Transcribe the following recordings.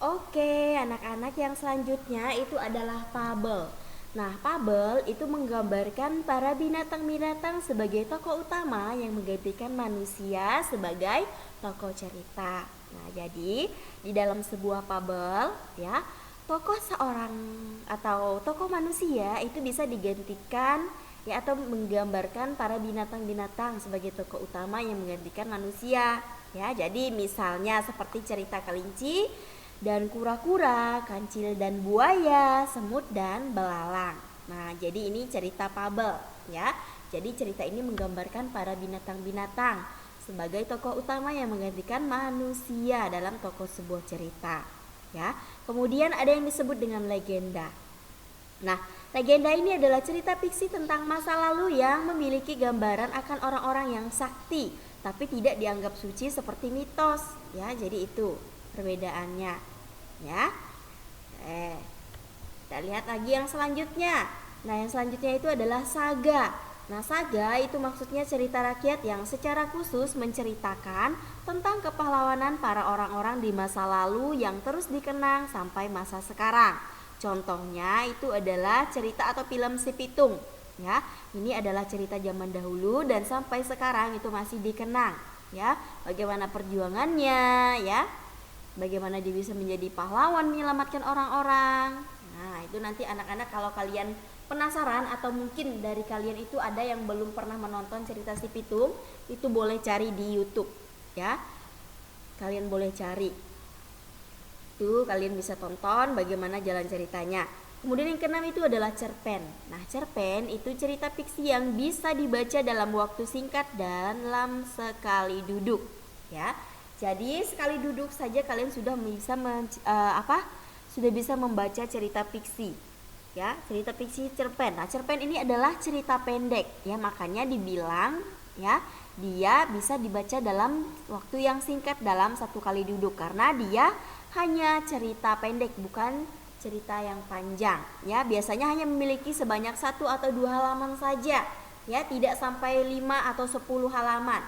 Oke, anak-anak, yang selanjutnya itu adalah fabel. Nah, fabel itu menggambarkan para binatang-binatang sebagai tokoh utama yang menggantikan manusia sebagai tokoh cerita. Nah, jadi di dalam sebuah fabel, ya, tokoh seorang atau tokoh manusia itu bisa digantikan, ya, atau menggambarkan para binatang-binatang sebagai tokoh utama yang menggantikan manusia. Ya, jadi misalnya seperti cerita kelinci dan kura-kura, kancil dan buaya, semut dan belalang. Nah, jadi ini cerita fabel, ya. Jadi cerita ini menggambarkan para binatang-binatang sebagai tokoh utama yang menggantikan manusia dalam tokoh sebuah cerita, ya. Kemudian ada yang disebut dengan legenda. Nah, legenda ini adalah cerita fiksi tentang masa lalu yang memiliki gambaran akan orang-orang yang sakti, tapi tidak dianggap suci seperti mitos, ya. Jadi itu perbedaannya, ya. Kita lihat lagi yang selanjutnya. Nah, yang selanjutnya itu adalah saga. Nah, saga itu maksudnya cerita rakyat yang secara khusus menceritakan tentang kepahlawanan para orang-orang di masa lalu yang terus dikenang sampai masa sekarang. Contohnya itu adalah cerita atau film Si Pitung, ya. Ini adalah cerita zaman dahulu dan sampai sekarang itu masih dikenang, ya. Bagaimana perjuangannya, ya. Bagaimana dia bisa menjadi pahlawan menyelamatkan orang-orang. Nah, itu nanti anak-anak kalau kalian penasaran atau mungkin dari kalian itu ada yang belum pernah menonton cerita Si Pitung, itu boleh cari di YouTube, ya. Kalian boleh cari. Itu kalian bisa tonton bagaimana jalan ceritanya. Kemudian yang keenam itu adalah cerpen. Nah, cerpen itu cerita fiksi yang bisa dibaca dalam waktu singkat dalam sekali duduk, ya. Jadi sekali duduk saja kalian sudah bisa sudah bisa membaca cerita fiksi, ya, cerita fiksi cerpen. Nah, cerpen ini adalah cerita pendek, ya, makanya dibilang, ya, dia bisa dibaca dalam waktu yang singkat dalam satu kali duduk karena dia hanya cerita pendek, bukan cerita yang panjang, ya. Biasanya hanya memiliki sebanyak 1 atau 2 halaman saja, ya, tidak sampai 5 atau 10 halaman,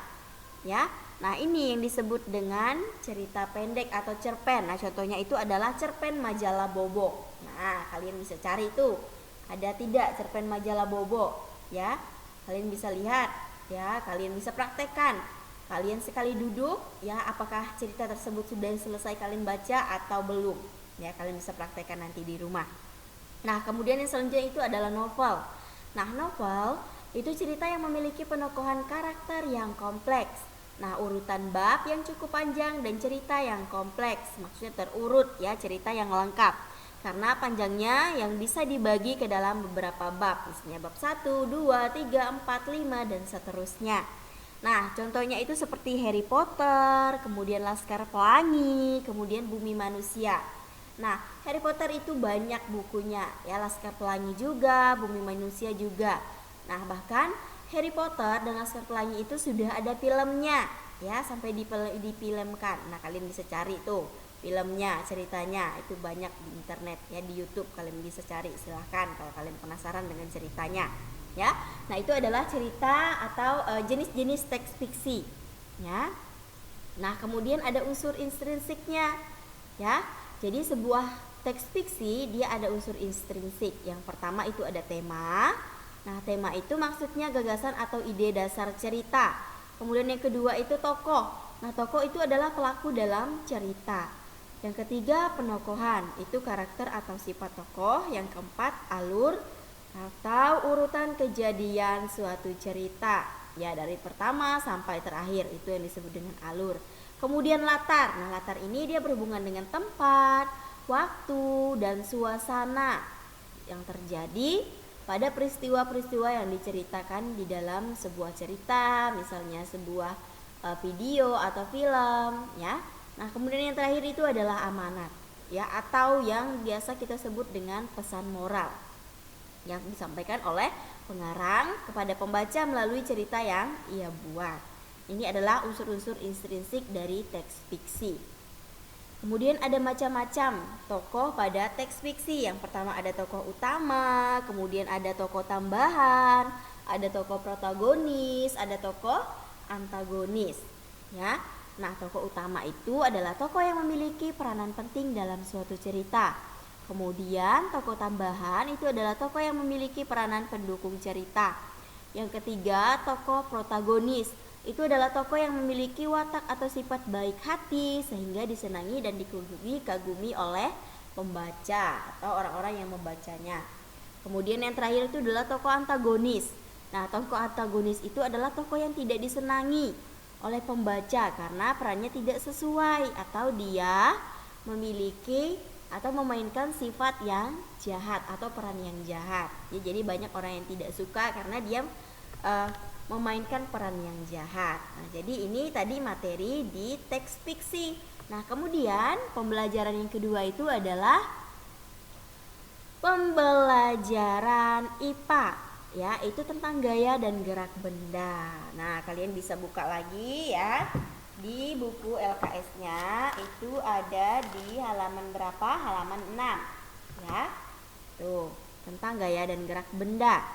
ya. Nah, ini yang disebut dengan cerita pendek atau cerpen. Nah, contohnya itu adalah cerpen majalah Bobo. Nah, kalian bisa cari tuh, ada tidak cerpen majalah Bobo, ya. Kalian bisa lihat, ya, kalian bisa praktekkan. Kalian sekali duduk, ya, apakah cerita tersebut sudah selesai kalian baca atau belum, ya. Kalian bisa praktekkan nanti di rumah. Nah, kemudian yang selanjutnya itu adalah novel. Nah, novel itu cerita yang memiliki penokohan karakter yang kompleks. Nah, urutan bab yang cukup panjang dan cerita yang kompleks, maksudnya terurut, ya, cerita yang lengkap. Karena panjangnya yang bisa dibagi ke dalam beberapa bab, misalnya bab 1, 2, 3, 4, 5 dan seterusnya. Nah, contohnya itu seperti Harry Potter, kemudian Laskar Pelangi, kemudian Bumi Manusia. Nah, Harry Potter itu banyak bukunya, ya, Laskar Pelangi juga, Bumi Manusia juga. Nah, bahkan Harry Potter dan Laskar Pelangi itu sudah ada filmnya, ya, sampai difilmkan. Nah, kalian bisa cari tuh filmnya, ceritanya itu banyak di internet, ya, di YouTube kalian bisa cari, silahkan kalau kalian penasaran dengan ceritanya, ya. Nah, itu adalah cerita atau jenis-jenis teks fiksi, ya. Nah, kemudian ada unsur intrinsiknya, ya. Jadi sebuah teks fiksi dia ada unsur intrinsik. Yang pertama itu ada tema. Nah, tema itu maksudnya gagasan atau ide dasar cerita. Kemudian yang kedua itu tokoh. Nah, tokoh itu adalah pelaku dalam cerita. Yang ketiga penokohan, itu karakter atau sifat tokoh. Yang keempat alur atau urutan kejadian suatu cerita, ya, dari pertama sampai terakhir, itu yang disebut dengan alur. Kemudian latar. Nah, latar ini dia berhubungan dengan tempat, waktu, dan suasana yang terjadi pada peristiwa-peristiwa yang diceritakan di dalam sebuah cerita, misalnya sebuah video atau film, ya. Nah, kemudian yang terakhir itu adalah amanat, ya, atau yang biasa kita sebut dengan pesan moral yang disampaikan oleh pengarang kepada pembaca melalui cerita yang ia buat. Ini adalah unsur-unsur intrinsik dari teks fiksi. Kemudian ada macam-macam tokoh pada teks fiksi. Yang pertama ada tokoh utama, kemudian ada tokoh tambahan, ada tokoh protagonis, ada tokoh antagonis, ya. Nah, tokoh utama itu adalah tokoh yang memiliki peranan penting dalam suatu cerita. Kemudian, tokoh tambahan itu adalah tokoh yang memiliki peranan pendukung cerita. Yang ketiga, tokoh protagonis. Itu adalah tokoh yang memiliki watak atau sifat baik hati sehingga disenangi dan dikagumi oleh pembaca atau orang-orang yang membacanya. Kemudian yang terakhir itu adalah tokoh antagonis. Nah, tokoh antagonis itu adalah tokoh yang tidak disenangi oleh pembaca karena perannya tidak sesuai atau dia memiliki atau memainkan sifat yang jahat atau peran yang jahat. Ya, jadi banyak orang yang tidak suka karena dia memainkan peran yang jahat. Nah, jadi ini tadi materi di teks fiksi. Nah, kemudian pembelajaran yang kedua itu adalah pembelajaran IPA, ya, itu tentang gaya dan gerak benda. Nah, kalian bisa buka lagi ya di buku LKS-nya, itu ada di halaman berapa? Halaman 6. Ya. Tuh, tentang gaya dan gerak benda.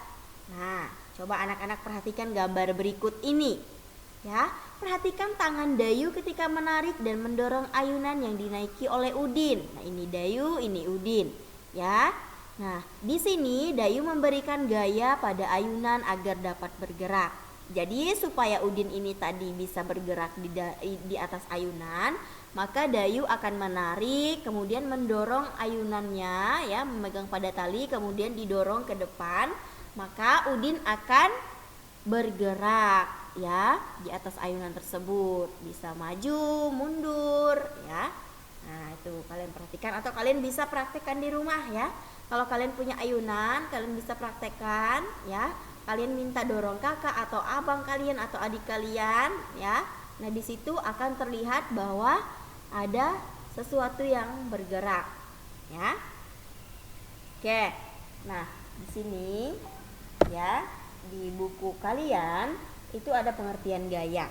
Nah, coba anak-anak perhatikan gambar berikut ini. Ya, perhatikan tangan Dayu ketika menarik dan mendorong ayunan yang dinaiki oleh Udin. Nah, ini Dayu, ini Udin, ya. Nah, di sini Dayu memberikan gaya pada ayunan agar dapat bergerak. Jadi supaya Udin ini tadi bisa bergerak di atas ayunan, maka Dayu akan menarik, kemudian mendorong ayunannya, ya, memegang pada tali, kemudian didorong ke depan, maka Udin akan bergerak, ya, di atas ayunan tersebut, bisa maju, mundur, ya. Nah, itu kalian perhatikan atau kalian bisa praktekkan di rumah, ya. Kalau kalian punya ayunan, kalian bisa praktekkan, ya. Kalian minta dorong kakak atau abang kalian atau adik kalian, ya. Nah, di situ akan terlihat bahwa ada sesuatu yang bergerak, ya. Oke. Nah, di sini, ya, di buku kalian itu ada pengertian gaya,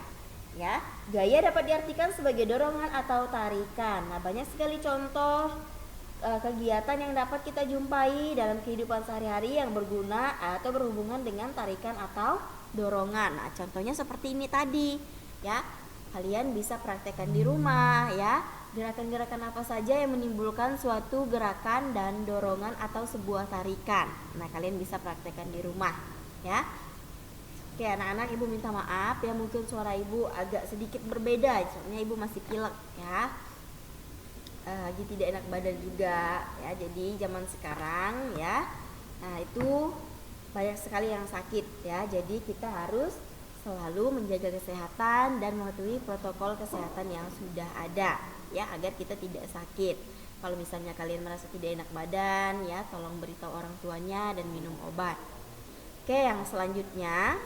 ya. Gaya dapat diartikan sebagai dorongan atau tarikan. Nah, banyak sekali contoh kegiatan yang dapat kita jumpai dalam kehidupan sehari-hari yang berguna atau berhubungan dengan tarikan atau dorongan. Nah, contohnya seperti ini tadi, ya. Kalian bisa praktekkan di rumah, ya. Gerakan-gerakan apa saja yang menimbulkan suatu gerakan dan dorongan atau sebuah tarikan. Nah, kalian bisa praktekkan di rumah, ya. Oke, anak-anak, ibu minta maaf ya, mungkin suara ibu agak sedikit berbeda, soalnya ibu masih pilek, ya. Lagi tidak enak badan juga, ya. Jadi zaman sekarang, ya, nah itu banyak sekali yang sakit, ya. Jadi kita harus selalu menjaga kesehatan dan mematuhi protokol kesehatan yang sudah ada, ya, agar kita tidak sakit. Kalau misalnya kalian merasa tidak enak badan, ya, tolong beritahu orang tuanya dan minum obat. Oke, yang selanjutnya.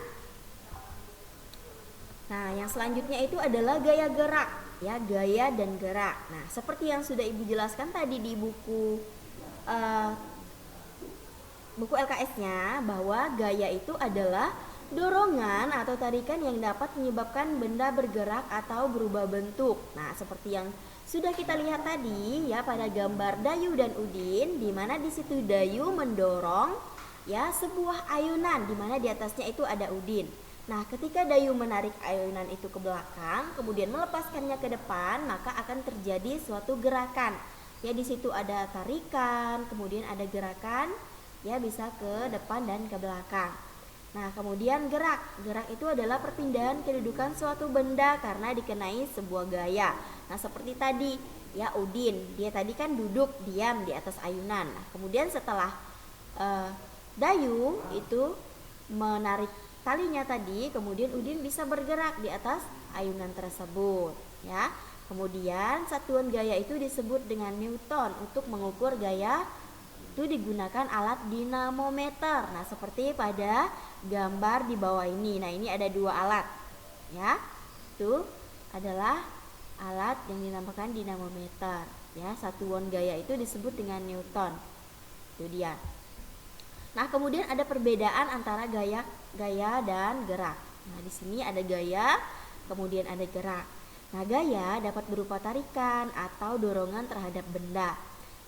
Nah, yang selanjutnya itu adalah gaya gerak, ya, gaya dan gerak. Nah, seperti yang sudah ibu jelaskan tadi di buku LKS-nya, bahwa gaya itu adalah dorongan atau tarikan yang dapat menyebabkan benda bergerak atau berubah bentuk. Nah, seperti yang sudah kita lihat tadi, ya, pada gambar Dayu dan Udin, di mana di situ Dayu mendorong, ya, sebuah ayunan di mana di atasnya itu ada Udin. Nah, ketika Dayu menarik ayunan itu ke belakang, kemudian melepaskannya ke depan, maka akan terjadi suatu gerakan. Ya, di situ ada tarikan, kemudian ada gerakan, ya, bisa ke depan dan ke belakang. Nah, kemudian gerak. Gerak itu adalah perpindahan kedudukan suatu benda karena dikenai sebuah gaya. Nah, seperti tadi, ya, Udin, dia tadi kan duduk diam di atas ayunan. Nah, kemudian setelah Dayu itu menarik talinya tadi, kemudian Udin bisa bergerak di atas ayunan tersebut, ya. Kemudian satuan gaya itu disebut dengan Newton. Untuk mengukur gaya itu digunakan alat dinamometer. Nah, seperti pada gambar di bawah ini. Nah, ini ada dua alat, ya. Itu adalah alat yang dinamakan dinamometer, ya. Satuan gaya itu disebut dengan Newton. Itu dia. Nah, kemudian ada perbedaan antara gaya dan gerak. Nah, di sini ada gaya, kemudian ada gerak. Nah, gaya dapat berupa tarikan atau dorongan terhadap benda.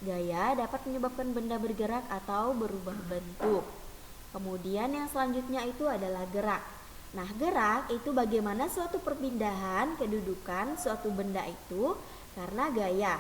Gaya dapat menyebabkan benda bergerak atau berubah bentuk. Kemudian yang selanjutnya itu adalah gerak. Nah, gerak itu bagaimana suatu perpindahan kedudukan suatu benda itu karena gaya.